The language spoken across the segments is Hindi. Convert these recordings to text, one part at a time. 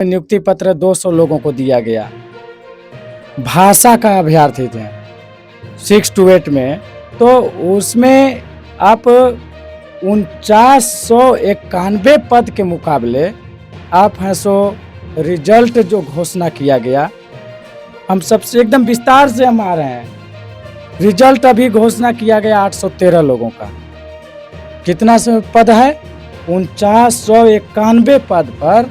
नियुक्ति पत्र 200 लोगों को दिया गया। भाषा का अभ्यर्थी थे 6 to 8 में, तो उसमें आप 4991 पद के मुकाबले आप हैं सो रिजल्ट जो घोषणा किया गया, हम सबसे एकदम विस्तार से हम आ रहे हैं। रिजल्ट अभी घोषणा किया गया 813 लोगों का। कितना पद है? 4991 पद पर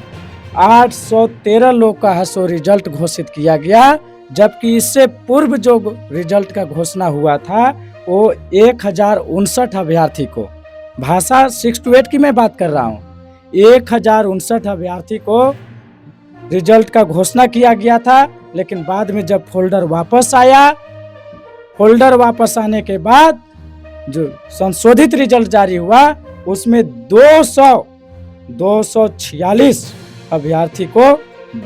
813 लोग का है सो रिजल्ट घोषित किया गया, जबकि इससे पूर्व जो रिजल्ट का घोषणा हुआ था वो 1059 अभ्यर्थी को, भाषा 6 to 8 की मैं बात कर रहा हूँ, 1059 अभ्यर्थी को रिजल्ट का घोषणा किया गया था। लेकिन बाद में जब फोल्डर वापस आया, फोल्डर वापस आने के बाद जो संशोधित रिजल्ट जारी हुआ उसमें 246 अभ्यर्थी को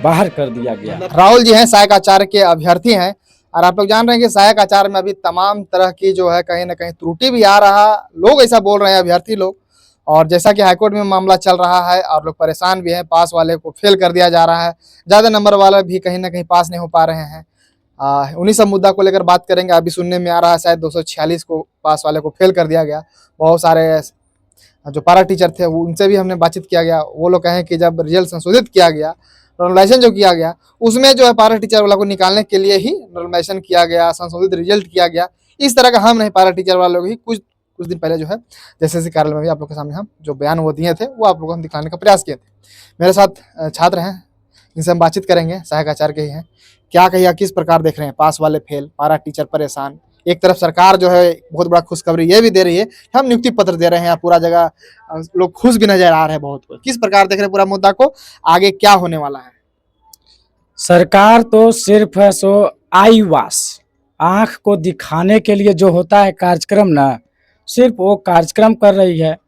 बाहर कर दिया गया। राहुल जी हैं, सहायक आचार्य के अभ्यर्थी हैं, और आप लोग जान रहे हैं कि सहायक आचार्य में अभी तमाम तरह की जो है कहीं ना कहीं त्रुटि भी आ रहा, लोग ऐसा बोल रहे हैं अभ्यर्थी लोग। और जैसा कि हाईकोर्ट में मामला चल रहा है और लोग परेशान भी हैं, पास वाले को फेल कर दिया जा रहा है, ज़्यादा नंबर वाले भी कहीं ना कहीं पास नहीं हो पा रहे हैं। उन्हीं सब मुद्दा को लेकर बात करेंगे। अभी सुनने में आ रहा है शायद 246 को पास वाले को फेल कर दिया गया। बहुत सारे जो पारा टीचर थे उनसे भी हमने बातचीत किया गया, वो लोग कहें कि जब रिजल्ट संशोधित किया गया, नॉर्मलाइजेशन जो किया गया, उसमें जो है पारा टीचर वाला को निकालने के लिए ही नॉर्मलाइजेशन किया गया, संशोधित रिजल्ट किया गया। इस तरह का हम नहीं, पारा टीचर वालों ही कुछ दिन पहले जो है जैसे कार्यालय में भी आप लोग के सामने हम जो बयान वो दिए थे वो आप लोगों को हम दिखाने का प्रयास किए थे। मेरे साथ छात्र हैं, इनसे हम बातचीत करेंगे, सहायक आचार्य के ही हैं। क्या कहिए, किस प्रकार देख रहे हैं? पास वाले फेल, पारा टीचर परेशान। एक तरफ सरकार जो है बहुत बड़ा खुशखबरी ये भी दे रही है कि हम नियुक्ति पत्र दे रहे हैं, पूरा जगह लोग खुश भी नजर आ रहे हैं बहुत। किस प्रकार देख रहे हैं पूरा मुद्दा को, आगे क्या होने वाला है? सरकार तो सिर्फ है सो आई वाश, आँख को दिखाने के लिए जो होता है कार्यक्रम ना, सिर्फ वो कार्यक्रम कर रही है।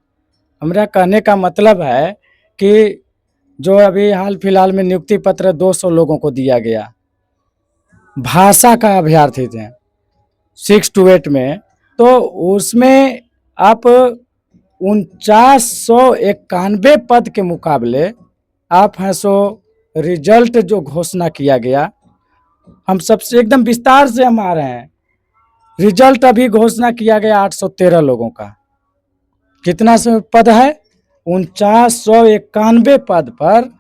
हमारा कहने का मतलब है कि जो अभी हाल फिलहाल में नियुक्ति पत्र 200 लोगों को दिया गया, भाषा का अभ्यर्थी थे 6 to 8 में, तो उसमें आप 4991 पद के मुकाबले आप हैं सो रिजल्ट जो घोषणा किया गया, हम सबसे एकदम विस्तार से हम आ रहे हैं। रिजल्ट अभी घोषणा किया गया 813 लोगों का। कितना पद है? 4991 पद पर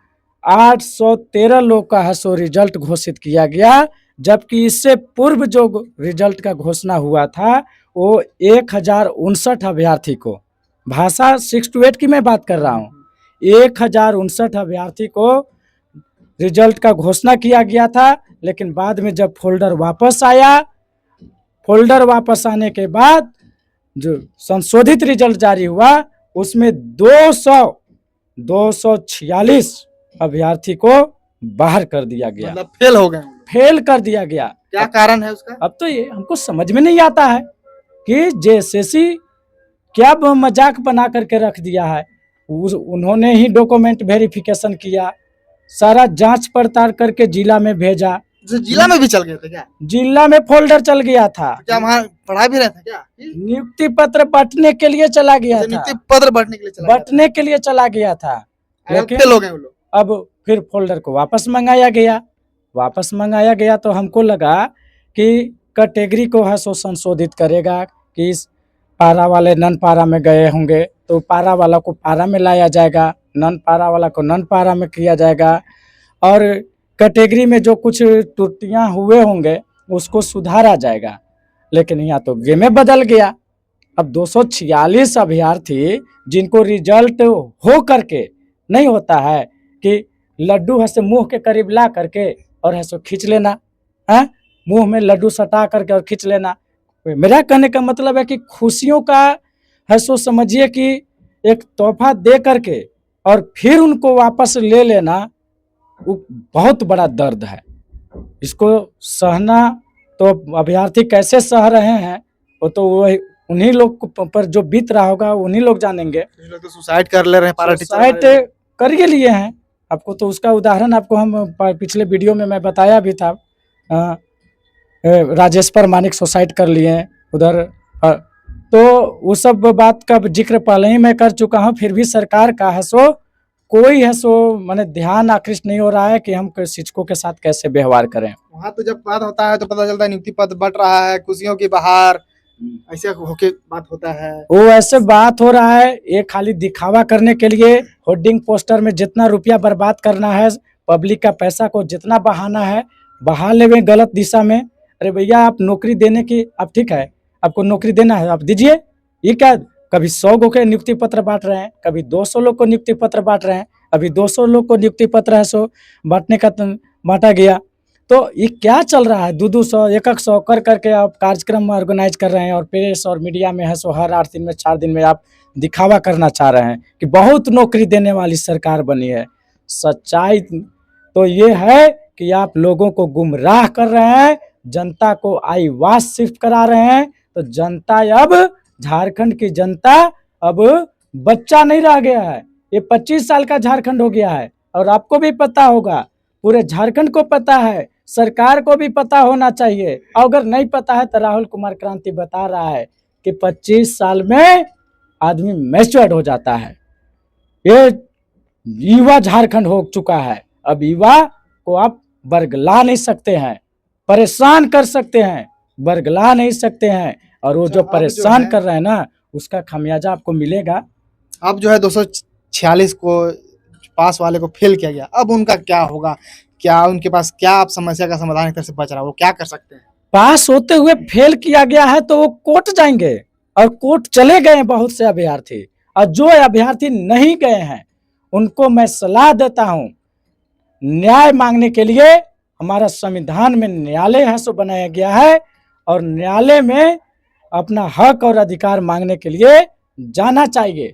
813 लोग का है सो रिजल्ट घोषित किया गया, जबकि इससे पूर्व जो रिजल्ट का घोषणा हुआ था वो 1059 अभ्यर्थी को, भाषा 6 to 8 की मैं बात कर रहा हूँ, 1059 अभ्यर्थी को रिजल्ट का घोषणा किया गया था। लेकिन बाद में जब फोल्डर वापस आया, फोल्डर वापस आने के बाद जो संशोधित रिजल्ट जारी हुआ उसमें 246 अभ्यर्थी को बाहर कर दिया गया। मतलब फेल हो गए, फेल कर दिया गया। क्या कारण है उसका? अब तो ये हमको समझ में नहीं आता है कि जेएसएससी क्या मजाक बना करके रख दिया है। उन्होंने ही डॉक्यूमेंट वेरिफिकेशन किया, सारा जांच पड़ताल करके जिला में भेजा। जिला में भी चल गए थे क्या? जिला में फोल्डर चल गया था। क्या वहाँ पढ़ा भी रहे थे क्या? नियुक्ति पत्र बांटने के लिए चला गया था। नियुक्ति पत्र बांटने के लिए चला गया था, लेकिन फेल हो गए वो लोग। अब फिर फोल्डर को वापस मंगाया गया तो हमको लगा कि कैटेगरी को है सो संशोधित करेगा कि इस पारा वाले नन पारा में गए होंगे तो पारा वाला को पारा में लाया जाएगा, नन पारा वाला को नन पारा में किया जाएगा, और कैटेगरी में जो कुछ त्रुटियां हुए होंगे उसको सुधारा जाएगा। लेकिन यहाँ तो गेम बदल गया। अब 246 अभ्यर्थी जिनको रिजल्ट हो करके नहीं होता है कि लड्डू है से मुंह के करीब ला करके और है सो खींच लेना, है मुंह में लड्डू सटा करके और खींच लेना। मेरा कहने का मतलब है कि खुशियों का है सो समझिए कि एक तोहफा दे करके और फिर उनको वापस ले लेना, वो बहुत बड़ा दर्द है। इसको सहना तो अभ्यर्थी कैसे सह रहे हैं वो तो वही उन्हीं लोग पर जो बीत रहा होगा उन्हीं लोग जानेंगे। लोग तो सुसाइड कर ले रहे हैं, सुसाइड कर ही लिए हैं। आपको तो उसका उदाहरण आपको हम पिछले वीडियो में मैं बताया भी था। राजेश परमानिक सुसाइड कर लिए उधर, तो वो सब बात का जिक्र पहले ही मैं कर चुका हूँ। फिर भी सरकार का है सो कोई है सो माने ध्यान आकृष्ट नहीं हो रहा है कि हम शिक्षकों के साथ कैसे व्यवहार करें। वहाँ तो जब बात होता है तो पता चलता है नियुक्ति पद बंट रहा है, खुशियों की बहार, ऐसे होके बात होता है। वो ऐसे बात हो रहा है, ये खाली दिखावा करने के लिए होर्डिंग पोस्टर में जितना रुपया बर्बाद करना है, पब्लिक का पैसा को जितना बहाना है बहा लेवे गलत दिशा में। अरे भैया आप नौकरी देने की, अब ठीक है आपको नौकरी देना है आप दीजिए। ये क्या कभी 100 गो के नियुक्ति पत्र बांट रहे हैं, कभी 200 लोग को नियुक्ति पत्र बांट रहे हैं, अभी 200 लोग को नियुक्ति पत्र है सो बांटने का बांटा गया। तो ये क्या चल रहा है, 200 100 कर करके आप कार्यक्रम ऑर्गेनाइज कर रहे हैं और प्रेस और मीडिया में है सो हर 8 दिन में 4 दिन में आप दिखावा करना चाह रहे हैं कि बहुत नौकरी देने वाली सरकार बनी है। सच्चाई तो ये है कि आप लोगों को गुमराह कर रहे हैं, जनता को आई वाश शिफ्ट करा रहे हैं। तो जनता अब झारखंड की जनता अब बच्चा नहीं रह गया है, ये 25 साल का झारखंड हो गया है। और आपको भी पता होगा, पूरे झारखंड को पता है, सरकार को भी पता होना चाहिए। अगर नहीं पता है तो राहुल कुमार क्रांति बता रहा है कि 25 साल में आदमी मैच्योर्ड हो जाता है। ये युवा झारखंड हो चुका है। अब युवा को आप बरगला नहीं सकते हैं, परेशान कर सकते हैं, बरगला नहीं सकते हैं। और वो जो परेशान कर रहे हैं ना, उसका खामियाजा आपको मिलेगा। अब जो है 246 को पास वाले को फेल किया गया, अब उनका क्या होगा? क्या उनके पास क्या आप समस्या का समाधान एक तरह से बच रहा है, वो क्या कर सकते हैं? पास होते हुए फेल किया गया है तो वो कोर्ट जाएंगे, और कोर्ट चले गए हैं बहुत से अभ्यर्थी। और जो अभ्यर्थी नहीं गए हैं उनको मैं सलाह देता हूं, न्याय मांगने के लिए हमारा संविधान में न्यायालय है सो बनाया गया है, और न्यायालय में अपना हक और अधिकार मांगने के लिए जाना चाहिए।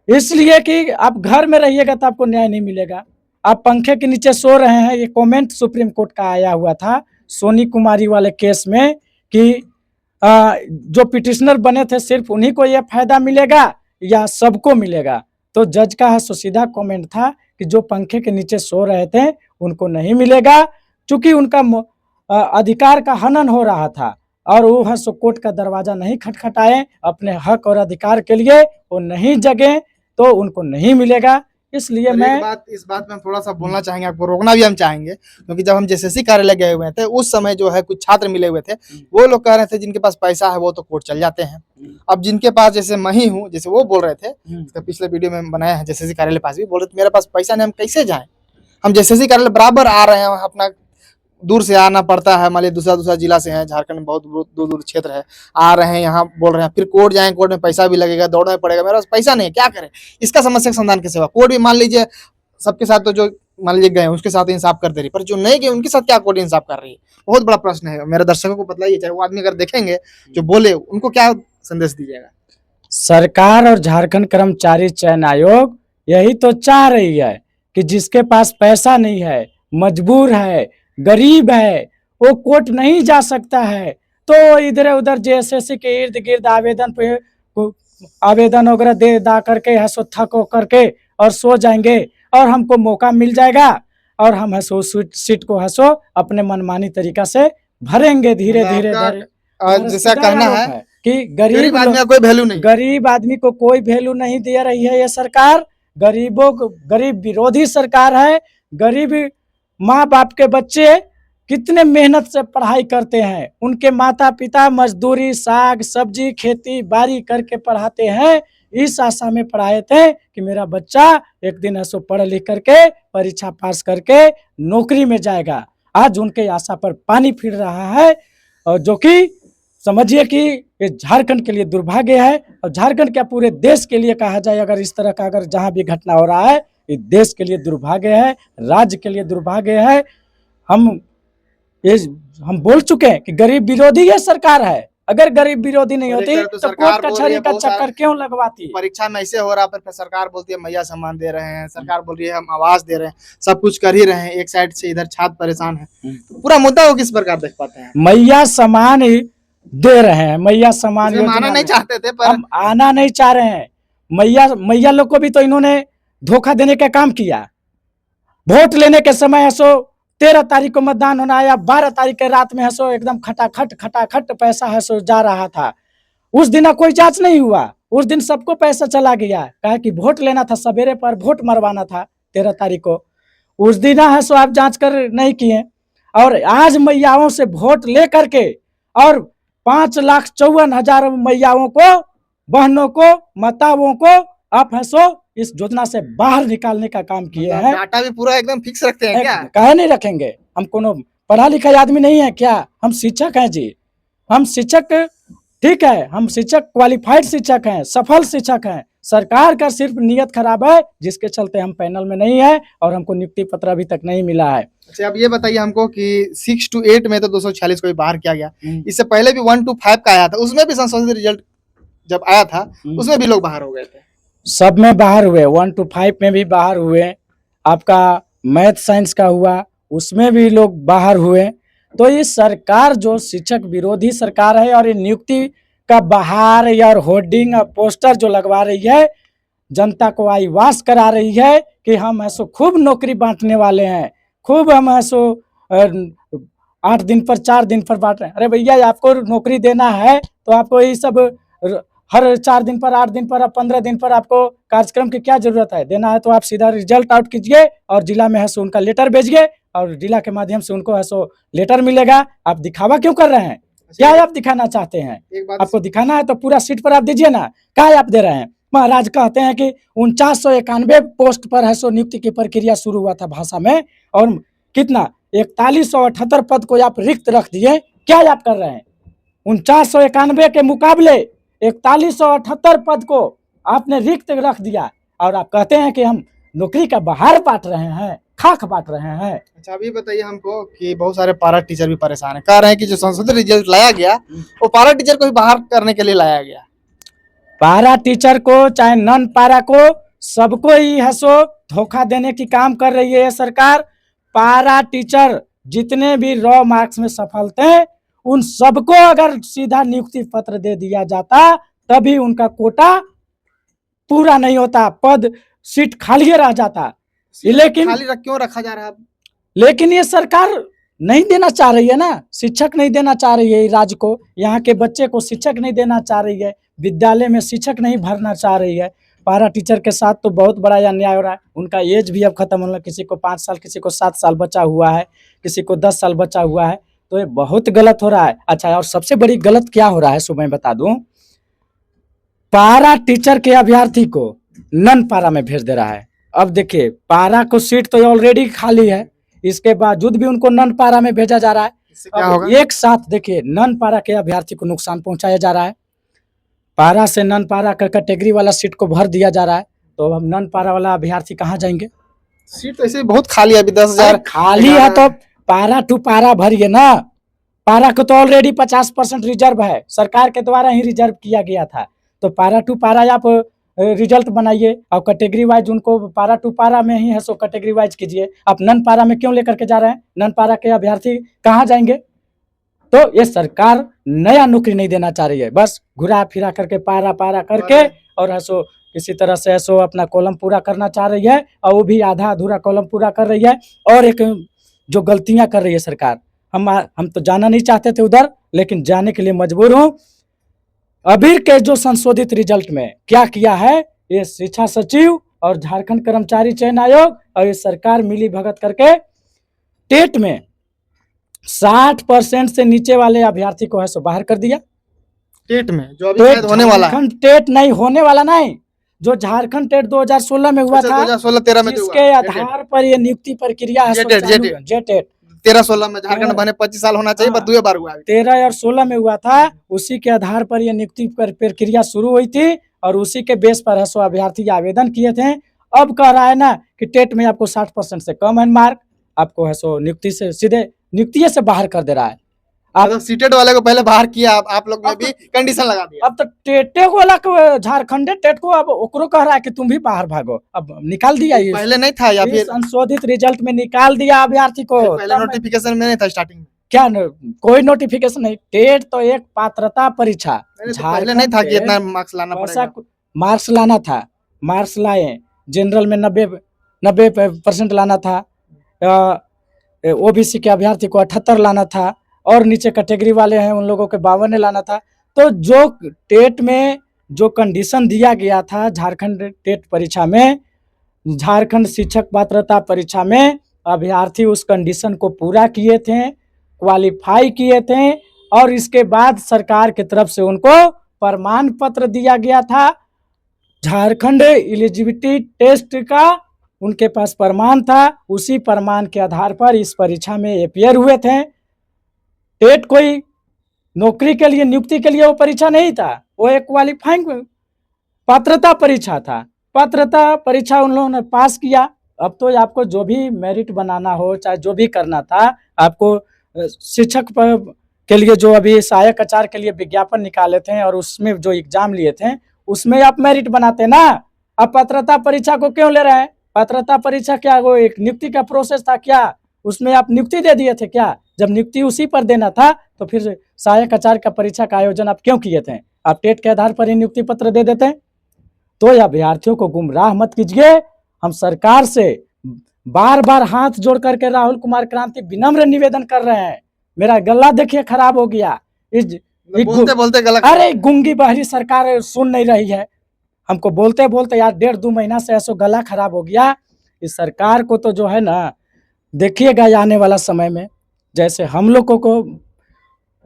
इसलिए कि आप घर में रहिएगा तो आपको न्याय नहीं मिलेगा। आप पंखे के नीचे सो रहे हैं। ये कमेंट सुप्रीम कोर्ट का आया हुआ था सोनी कुमारी वाले केस में कि जो पिटिशनर बने थे सिर्फ उन्हीं को यह फायदा मिलेगा या सबको मिलेगा। तो जज का है सो सीधा कमेंट था कि जो पंखे के नीचे सो रहे थे उनको नहीं मिलेगा, चूंकि उनका अधिकार का हनन हो रहा था और वो है सो कोर्ट का दरवाजा नहीं खटखटाए, अपने हक और अधिकार के लिए वो नहीं जगे तो उनको नहीं मिलेगा। इसलिए मैं इस बात में हम थोड़ा सा बोलना चाहेंगे, आपको रोकना भी हम चाहेंगे, क्योंकि जब हम जेएसएससी कार्यालय गए हुए थे उस समय जो है कुछ छात्र मिले हुए थे, वो लोग कह रहे थे जिनके पास पैसा है वो तो कोर्ट चल जाते हैं। अब जिनके पास, जैसे मैं ही हूँ, जैसे वो बोल रहे थे, इसका पिछले वीडियो में बनाया है, जेएसएससी कार्यालय पास भी बोल रहे थे मेरे पास पैसा नहीं, हम कैसे जाएं? हम जेएसएससी कार्यालय बराबर आ रहे हैं, अपना दूर से आना पड़ता है, मान लीजिए दूसरा जिला से है, झारखंड में बहुत दूर दूर क्षेत्र है, आ रहे हैं यहाँ बोल रहे हैं, फिर कोर्ट जाएं, कोर्ट में पैसा भी लगेगा, दौड़ना पड़ेगा, मेरे पास पैसा नहीं है, क्या करें? इसका समस्या का समाधान कैसे होगा? कोर्ट भी मान लीजिए सबके साथ तो जो मान लीजिए गए उसके साथ इंसाफ कर दे रही, पर जो नहीं गए उनके साथ क्या कोर्ट इंसाफ कर रही है? बहुत बड़ा प्रश्न है। मेरे दर्शकों को बतलाइए, चाहे वो आदमी अगर देखेंगे जो बोले, उनको क्या संदेश दीजिएगा? सरकार और झारखंड कर्मचारी चयन आयोग यही तो चाह रही है कि जिसके पास पैसा नहीं है, मजबूर है, गरीब है, वो कोर्ट नहीं जा सकता है, तो इधर उधर जेएसएससी के इर्द गिर्द आवेदन वगैरह दे दा करके है सो थक हो करके और सो जाएंगे, और हमको मौका मिल जाएगा और हम है सो सीट को है सो अपने मनमानी तरीका से भरेंगे धीरे धीरे। जैसा कहना है कि गरीब आदमी का कोई वैल्यू नहीं, गरीब आदमी को कोई वैल्यू नहीं दे रही है ये सरकार। गरीब विरोधी सरकार है। गरीब माँ बाप के बच्चे कितने मेहनत से पढ़ाई करते हैं, उनके माता पिता मजदूरी, साग सब्जी, खेती बाड़ी करके पढ़ाते हैं। इस आशा में पढ़ाए थे कि मेरा बच्चा एक दिन ऐसो पढ़ लिख करके परीक्षा पास करके नौकरी में जाएगा। आज उनके आशा पर पानी फिर रहा है, और जो कि समझिए कि ये झारखंड के लिए दुर्भाग्य है, और झारखंड क्या पूरे देश के लिए कहा जाए, अगर इस तरह का अगर जहां भी घटना हो रहा है, ये देश के लिए दुर्भाग्य है, राज्य के लिए दुर्भाग्य है। हम बोल चुके हैं कि गरीब विरोधी ये सरकार है। अगर गरीब विरोधी नहीं होती तो कोर्ट कचहरी का चक्कर क्यों लगवाती? परीक्षा में ऐसे हो रहा, पर सरकार बोलती है मैया सम्मान दे रहे हैं, सरकार बोल रही है हम आवाज दे रहे हैं, सब कुछ कर ही रहे हैं, एक साइड से इधर छात्र परेशान है। तो पूरा मुद्दा वो किस प्रकार देख पाते हैं? मैया सम्मान दे रहे हैं, मैया सम्मान आना नहीं चाहते थे, पर हम आना नहीं चाह रहे हैं। मैया लोग को भी तो इन्होंने धोखा देने का काम किया। वोट लेने के समय है सो 13 तारीख को मतदान होना या 12 तारीख के रात में है सो एकदम खटाखट पैसा है सो जा रहा था। उस दिन कोई जांच नहीं हुआ, उस दिन सबको पैसा चला गया, कहा कि वोट लेना था, सवेरे पर वोट मरवाना था 13 तारीख को। उस दिन है सो आप जांच कर नहीं किए, और आज मैयाओं से वोट ले करके और 5,54,000 मैयाओं को, बहनों को, माताओं को आप है सो इस योजना से बाहर निकालने का काम किए हैं। डाटा भी पूरा एकदम फिक्स रखते हैं क्या? काहे नहीं रखेंगे? हम कोनो पढ़ा लिखा आदमी नहीं है क्या? हम शिक्षक हैं जी, हम शिक्षक, ठीक है, हम शिक्षक, क्वालिफाइड शिक्षक हैं, सफल शिक्षक हैं। सरकार का सिर्फ नियत खराब है, जिसके चलते हम पैनल में नहीं है और हमको नियुक्ति पत्र अभी तक नहीं मिला है। अच्छा, अब ये बताइए हमको कि 6 to 8 में तो 246 को भी बाहर किया गया, इससे पहले भी 1 to 5 का आया था, उसमें भी संशोधित रिजल्ट जब आया था उसमें भी लोग बाहर हो गए थे। सब में बाहर हुए, 1 to 5 में भी बाहर हुए, आपका मैथ साइंस का हुआ उसमें भी लोग बाहर हुए। तो ये सरकार जो शिक्षक विरोधी सरकार है, और ये नियुक्ति का बाहर या होर्डिंग और पोस्टर जो लगवा रही है, जनता को आईवास करा रही है कि हम ऐसो खूब नौकरी बांटने वाले हैं, खूब हम ऐसो 8 दिन पर 4 दिन पर बांट रहे हैं। अरे भैया, आपको नौकरी देना है तो आपको ये सब हर 4 दिन पर, 8 दिन पर, 15 दिन पर आपको कार्यक्रम की क्या जरूरत है? देना है तो आप सीधा रिजल्ट आउट कीजिए और जिला में है सो उनका लेटर भेजिए, और जिला के माध्यम से उनको है सो लेटर मिलेगा। आप दिखावा क्यों कर रहे हैं? क्या आप दिखाना चाहते हैं? आपको दिखाना है तो पूरा सीट पर आप दीजिए ना, क्या आप दे रहे हैं? महाराज कहते हैं कि 4991 पोस्ट पर है सो नियुक्ति की प्रक्रिया शुरू हुआ था भाषा में, और कितना 4178 पद को आप रिक्त रख दिए। क्या आप कर रहे हैं? 4991 के मुकाबले 4178 पद को आपने रिक्त रख दिया, और आप कहते हैं कि हम नौकरी का बाहर बांट रहे हैं, खाक बांट रहे हैं। अच्छा, अभी बताइए हमको कि बहुत सारे पारा टीचर भी परेशान है, कह रहे हैं कि जो संशोधित रिजल्ट लाया गया वो पारा टीचर को भी बाहर करने के लिए लाया गया। पारा टीचर को चाहे नन पारा को, सबको ही है सो धोखा देने की काम कर रही है सरकार। पारा टीचर जितने भी रॉ मार्क्स में सफल थे, उन सबको अगर सीधा नियुक्ति पत्र दे दिया जाता तभी उनका कोटा पूरा नहीं होता, पद सीट खाली रह जाता। लेकिन खाली क्यों रखा जा रहा है? लेकिन ये सरकार नहीं देना चाह रही है ना, शिक्षक नहीं देना चाह रही है राज्य को, यहाँ के बच्चे को शिक्षक नहीं देना चाह रही है, विद्यालय में शिक्षक नहीं भरना चाह रही है। पारा टीचर के साथ तो बहुत बड़ा अन्याय हो रहा है। उनका एज भी अब खत्म होने, किसी को 5 साल, किसी को 7 साल बचा हुआ है, किसी को 10 साल बचा हुआ है। तो ये बहुत गलत हो रहा है। अच्छा, और सबसे बड़ी गलत क्या हो रहा है सो मैं बता दूं, पारा टीचर के अभ्यर्थी को नन पारा में भेज दे रहा है। अब देखिए, पारा को सीट तो ऑलरेडी खाली है, इसके बावजूद भी उनको नन पारा में भेजा जा रहा है। क्या होगा? एक साथ देखिए, नन पारा के अभ्यर्थी को नुकसान पहुंचाया जा रहा है, पारा से नन पारा का कैटेगरी वाला सीट को भर दिया जा रहा है। तो हम नन पारा वाला अभ्यर्थी कहाँ जाएंगे? सीट तो ऐसे बहुत खाली है, अभी 10,000 खाली है तो पारा टू पारा भरिए ना। पारा को तो ऑलरेडी 50% रिजर्व है, सरकार के द्वारा ही रिजर्व किया गया था। तो पारा टू पारा आप रिजल्ट बनाइए और कैटेगरी वाइज उनको पारा टू पारा में ही है सो कैटेगरी वाइज कीजिए। आप नन पारा में क्यों लेकर के जा रहे हैं? नन पारा के अभ्यर्थी कहाँ जाएंगे? तो ये सरकार नया नौकरी नहीं देना चाह रही है, बस घुरा फिरा करके पारा पारा करके और है सो किसी तरह से ऐसो अपना कॉलम पूरा करना चाह रही है, और वो भी आधा अधूरा कॉलम पूरा कर रही है। और एक जो गलतियां कर रही है सरकार, हम तो जाना नहीं चाहते थे उधर, लेकिन जाने के लिए मजबूर हूँ। अभी के जो संशोधित रिजल्ट में क्या किया है ये शिक्षा सचिव और झारखंड कर्मचारी चयन आयोग और ये सरकार मिली भगत करके टेट में 60% से नीचे वाले अभ्यर्थी को है सो बाहर कर दिया। टेट में जो अभी शायद होने वाला है, टेट नहीं होने वाला, नहीं, जो झारखंड टेट 2016 में हुआ था, 2016-13 में जिसके आधार पर ये नियुक्ति प्रक्रिया है जेटेट 13-16 में झारखंड बने 25 साल होना चाहिए, पर 2 बार हुआ। 13 और 16 में हुआ था, उसी के आधार पर ये नियुक्ति प्रक्रिया शुरू हुई थी और उसी के बेस पर है सो अभ्यर्थी आवेदन किए थे। अब कह रहा है ना कि टेट में आपको 60% से कम है मार्क, आपको है सो नियुक्ति से सीधे नियुक्ति से बाहर कर दे रहा है। आप सीटेट वाले को पहले बाहर किया, आप लोग ने भी कंडीशन लगा दिया। अब तो टेटे वाला को, झारखंड टेट को अब ओकरो कह रहा है कि तुम भी बाहर भागो, अब निकाल दिया। ये पहले नहीं था या फिर संशोधित रिजल्ट में निकाल दिया अभ्यर्थी को? पहले नोटिफिकेशन में नहीं था स्टार्टिंग में? क्या कोई नोटिफिकेशन नहीं, टेट तो एक पात्रता परीक्षा, पहले नहीं था कि इतना मार्क्स लाना पड़ेगा। मार्क्स लाना था, मार्क्स लाए, जनरल में 90% लाना था, ओबीसी के अभ्यर्थी को 78 लाना था, और नीचे कैटेगरी वाले हैं उन लोगों के 52 लाना था। तो जो टेट में जो कंडीशन दिया गया था झारखंड टेट परीक्षा में, झारखंड शिक्षक पात्रता परीक्षा में अभ्यर्थी उस कंडीशन को पूरा किए थे, क्वालिफाई किए थे और इसके बाद सरकार की तरफ से उनको प्रमाण पत्र दिया गया था। झारखंड एलिजिबिलिटी टेस्ट का उनके पास प्रमाण था, उसी प्रमाण के आधार पर इस परीक्षा में अपियर हुए थे। टेट कोई नौकरी के लिए, नियुक्ति के लिए वो परीक्षा नहीं था, वो एक क्वालिफाइंग पात्रता परीक्षा था। पात्रता परीक्षा उन लोगों ने पास किया। अब तो आपको जो भी मेरिट बनाना हो, चाहे जो भी करना था, आपको शिक्षक के लिए जो अभी सहायक आचार्य के लिए विज्ञापन निकाले थे और उसमें जो एग्जाम लिए थे उसमें आप मेरिट बनाते ना। अब पात्रता परीक्षा को क्यों ले रहे हैं? पात्रता परीक्षा क्या वो एक नियुक्ति का प्रोसेस था क्या? उसमें आप नियुक्ति दे दिए थे क्या? जब नियुक्ति उसी पर देना था तो फिर सहायक आचार्य का परीक्षा का आयोजन आप क्यों किए थे? आप टेट के आधार पर ही नियुक्ति पत्र दे देते। तो ये अभ्यर्थियों को गुमराह मत कीजिए। हम सरकार से बार बार हाथ जोड़ करके राहुल कुमार क्रांति विनम्र निवेदन कर रहे हैं। मेरा गला देखिए खराब हो गया, बोलते बोलते गला। अरे गुंगी बहरी सरकार सुन नहीं रही है हमको, बोलते बोलते यार 1.5-2 महीना से ऐसा गला खराब हो गया। इस सरकार को तो जो है ना, देखिएगा आने वाला समय में जैसे हम लोगों को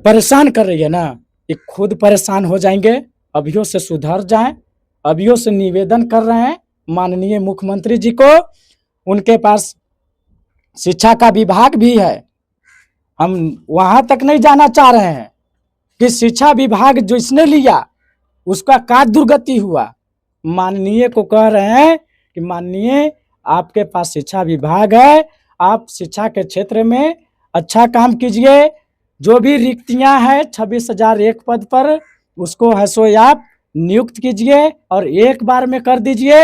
परेशान कर रही है ना, ये खुद परेशान हो जाएंगे। अभियों से सुधर जाएं। अभियों से निवेदन कर रहे हैं माननीय मुख्यमंत्री जी को, उनके पास शिक्षा का विभाग भी है। हम वहां तक नहीं जाना चाह रहे हैं कि शिक्षा विभाग जो इसने लिया उसका क्या दुर्गति हुआ। माननीय को कह रहे हैं कि माननीय आपके पास शिक्षा विभाग है, आप शिक्षा के क्षेत्र में अच्छा काम कीजिए। जो भी रिक्तियां हैं 26,001 पद पर, उसको है सो आप नियुक्त कीजिए और एक बार में कर दीजिए।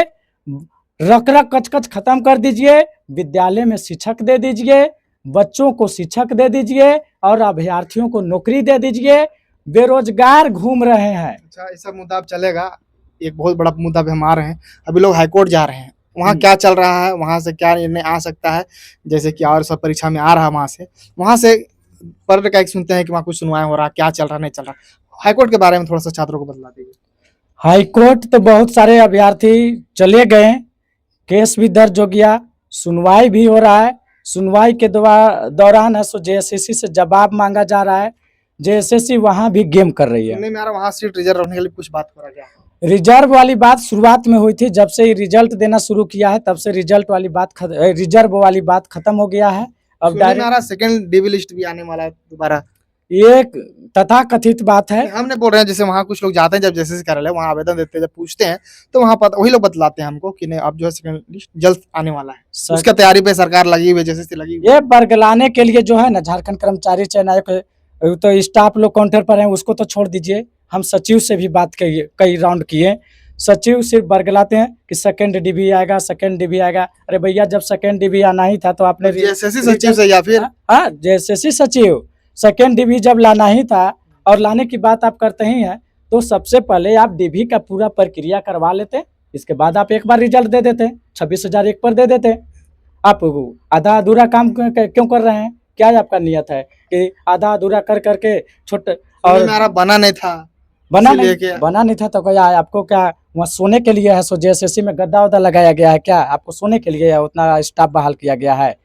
रक रक कचकच खत्म कर दीजिए। विद्यालय में शिक्षक दे दीजिए, बच्चों को शिक्षक दे दीजिए और अभ्यर्थियों को नौकरी दे दीजिए। बेरोजगार घूम रहे हैं। अच्छा, ऐसा मुद्दा अब चलेगा। एक बहुत बड़ा मुद्दा पे हम आ रहे हैं। अभी लोग हाईकोर्ट जा रहे हैं, वहाँ क्या चल रहा है, वहाँ से क्या निर्णय आ सकता है, जैसे कि और सब परीक्षा में आ रहा है, वहाँ से पर क्या सुनते हैं कि वहाँ कुछ सुनवाई हो रहा, क्या चल रहा नहीं चल रहा। हाईकोर्ट के बारे में थोड़ा सा छात्रों को बतला दीजिए। हाईकोर्ट तो बहुत सारे अभ्यर्थी चले गए, केस भी दर्ज हो गया, सुनवाई भी हो रहा है। सुनवाई के दौरान है सो जेएसएससी से जवाब मांगा जा रहा है। जेएसएससी वहाँ भी गेम कर रही है। नहीं, वहाँ सीट रिजर्व होने के लिए कुछ बात हो रहा है? रिजर्व वाली बात शुरुआत में हुई थी, जब से रिजल्ट देना शुरू किया है तब से रिजल्ट वाली बात रिजर्व वाली बात खत्म हो गया है। अब डायरेक्ट सेकंड डीबी लिस्ट भी आने वाला है दोबारा। ये तथा कथित बात है। हम नहीं बोल रहे हैं, जैसे वहाँ कुछ लोग जाते हैं जब जेएसएससी कार्यालय वहाँ आवेदन देते हैं, जब पूछते हैं तो वहाँ पता वही लोग बतलाते हैं हमको कि नहीं अब जो है सेकंड लिस्ट जल्द आने वाला है। उसका तैयारी पे सरकार लगी हुई है, जेएसएससी लगी हुई है। ये बरगलाने के लिए जो है ना, झारखंड कर्मचारी चयन आयोग तो स्टाफ लोग काउंटर पर हैं, उसको तो छोड़ दीजिए। हम सचिव से भी बात कई राउंड किए, सचिव सिर्फ बरगलाते हैं कि सेकंड डीबी आएगा, सेकंड डीबी आएगा। अरे भैया, जब सेकंड डीबी आना ही था तो आपने जेएसएससी सचिव से या फिर जेएसएससी सचिव सेकंड डीबी जब लाना ही था और लाने की बात आप करते ही हैं तो सबसे पहले आप डीबी का पूरा प्रक्रिया करवा लेते, इसके बाद आप एक बार रिजल्ट दे देते, 26,001 पर दे देते। आप आधा अधूरा काम क्यों कर रहे हैं? क्या आपका नियत है कि आधा अधूरा कर करके छोटे और मेरा बना नहीं था, बना नहीं था तो क्या आपको क्या वहाँ सोने के लिए है सो जेएसएससी में गद्दा वद्दा लगाया गया है क्या? आपको सोने के लिए उतना स्टाफ बहाल किया गया है?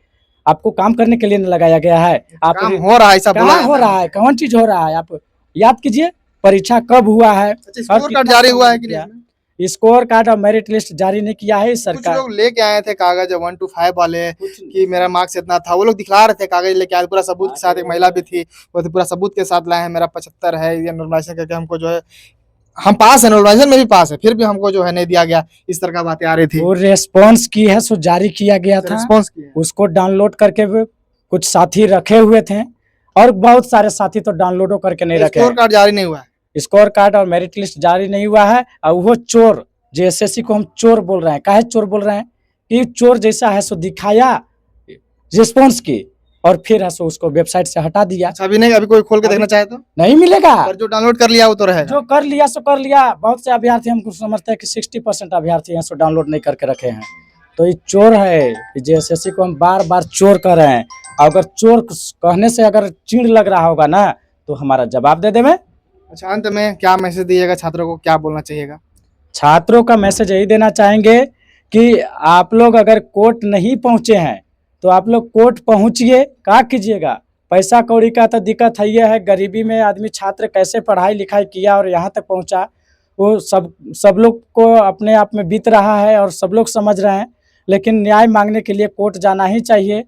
आपको काम करने के लिए लगाया गया है? आप काम हो रहा है, ऐसा कहाँ हो रहा है? कौन चीज हो रहा है? आप याद कीजिए, परीक्षा कब हुआ है? स्कोर कार्ड जारी हुआ है कि नहीं? स्कोर कार्ड और मेरिट लिस्ट जारी नहीं किया है सरकार। कुछ लोग लेके आए थे कागज 1 to 5 वाले कि मेरा मार्क्स इतना था, वो लोग दिखला रहे थे कागज लेके आए, पूरा सबूत के साथ। एक महिला भी थी, वो पूरा सबूत के साथ लाए हैं, मेरा 75 है, ये नॉर्मलाइजेशन करके हमको जो है हम पास है, नॉर्मलाइजेशन में भी पास है, फिर भी हमको जो है नहीं दिया गया। इस तरह का बातें आ रही थी। वो रेस्पॉन्स की है सो जारी किया गया था, रेस्पॉन्स की उसको डाउनलोड करके कुछ साथी रखे हुए थे और बहुत सारे साथी तो डाउनलोडो करके नहीं रखे। स्कोर कार्ड जारी नहीं हुआ है, स्कोर कार्ड और मेरिट लिस्ट जारी नहीं हुआ है। और वो चोर, जेएसएससी को हम चोर बोल रहे हैं। काहे चोर बोल रहे हैं? कि चोर जैसा है सो दिखाया रिस्पॉन्स की और फिर है सो उसको वेबसाइट से हटा दिया। अभी नहीं, अभी कोई खोल के देखना चाहे तो नहीं मिलेगा, पर जो डाउनलोड कर लिया वो तो रहेगा। जो कर लिया सो कर लिया। बहुत से अभ्यर्थी हमको समझते हैं कि 60% अभ्यर्थी हैं सो डाउनलोड नहीं करके रखे हैं, तो ये चोर है। जेएसएससी को हम बार बार चोर कर रहे हैं। अगर चोर कहने से अगर चिढ़ लग रहा होगा ना तो हमारा जवाब दे देवे, अच्छा, अंत में क्या मैसेज दीजिएगा छात्रों को, क्या बोलना चाहिएगा? छात्रों का मैसेज यही देना चाहेंगे कि आप लोग अगर कोर्ट नहीं पहुंचे हैं तो आप लोग कोर्ट पहुंचिए। क्या कीजिएगा, पैसा कौड़ी का तो दिक्कत है, ये है गरीबी में आदमी छात्र कैसे पढ़ाई लिखाई किया और यहाँ तक पहुंचा, वो सब लोग को अपने आप में बीत रहा है और सब लोग समझ रहे हैं। लेकिन न्याय मांगने के लिए कोर्ट जाना ही चाहिए,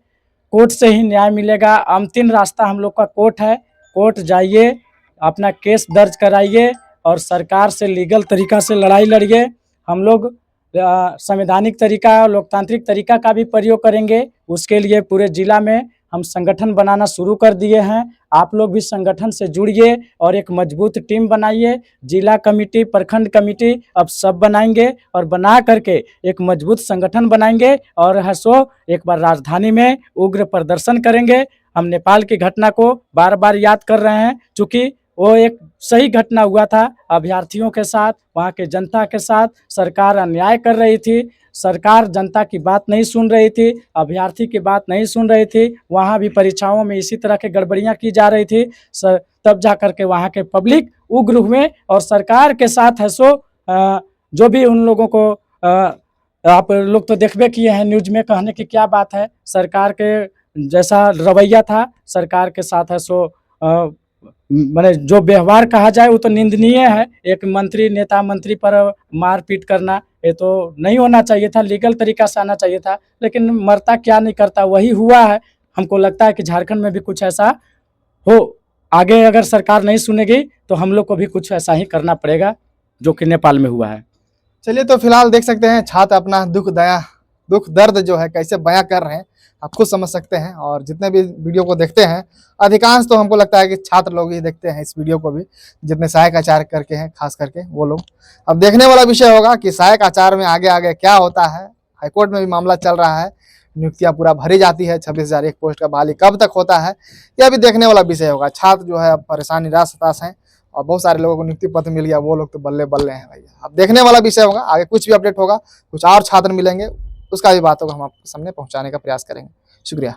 कोर्ट से ही न्याय मिलेगा। अंतिम रास्ता हम लोग का कोर्ट है। कोर्ट जाइए, अपना केस दर्ज कराइए और सरकार से लीगल तरीका से लड़ाई लड़िए। हम लोग संवैधानिक तरीका और लोकतांत्रिक तरीका का भी प्रयोग करेंगे। उसके लिए पूरे जिला में हम संगठन बनाना शुरू कर दिए हैं। आप लोग भी संगठन से जुड़िए और एक मजबूत टीम बनाइए। जिला कमेटी, प्रखंड कमेटी अब सब बनाएंगे और बना करके एक मजबूत संगठन बनाएंगे और है सो एक बार राजधानी में उग्र प्रदर्शन करेंगे। हम नेपाल की घटना को बार बार याद कर रहे हैं, चूँकि वो एक सही घटना हुआ था अभ्यर्थियों के साथ, वहाँ के जनता के साथ। सरकार अन्याय कर रही थी, सरकार जनता की बात नहीं सुन रही थी, अभ्यर्थी की बात नहीं सुन रही थी। वहाँ भी परीक्षाओं में इसी तरह के गड़बड़ियाँ की जा रही थी। तब जा कर के वहाँ के पब्लिक उग्र हुए और सरकार के साथ है सो जो भी उन लोगों को आप लोग तो देखबे किए हैं न्यूज में, कहने की क्या बात है। सरकार के जैसा रवैया था सरकार के साथ है सो माने जो व्यवहार कहा जाए वो तो निंदनीय है। एक मंत्री, नेता मंत्री पर मारपीट करना, ये तो नहीं होना चाहिए था, लीगल तरीका से आना चाहिए था। लेकिन मरता क्या नहीं करता वही हुआ है। हमको लगता है कि झारखंड में भी कुछ ऐसा हो, आगे अगर सरकार नहीं सुनेगी तो हम लोग को भी कुछ ऐसा ही करना पड़ेगा जो कि नेपाल में हुआ है। चलिए, तो फिलहाल देख सकते हैं छात्र अपना दुख दर्द जो है कैसे बयां कर रहे हैं, आप खुद समझ सकते हैं। और जितने भी वीडियो को देखते हैं, अधिकांश तो हमको लगता है कि छात्र लोग ही देखते हैं इस वीडियो को भी, जितने सहायक आचार्य करके हैं खास करके वो लोग। अब देखने वाला विषय होगा कि सहायक आचार्य में आगे आगे क्या होता है। हाईकोर्ट में भी मामला चल रहा है, नियुक्तियां पूरा भरी जाती है, 26,001 पोस्ट का बहाली कब तक होता है, यह भी देखने वाला विषय होगा। छात्र जो है परेशान, निराश, हताश हैं और बहुत सारे लोगों को नियुक्ति पत्र मिल गया, वो लोग तो बल्ले बल्ले हैं भैया। अब देखने वाला विषय होगा, आगे कुछ भी अपडेट होगा, कुछ और छात्र मिलेंगे, उसका भी बातों को हम आपके सामने पहुंचाने का प्रयास करेंगे। शुक्रिया।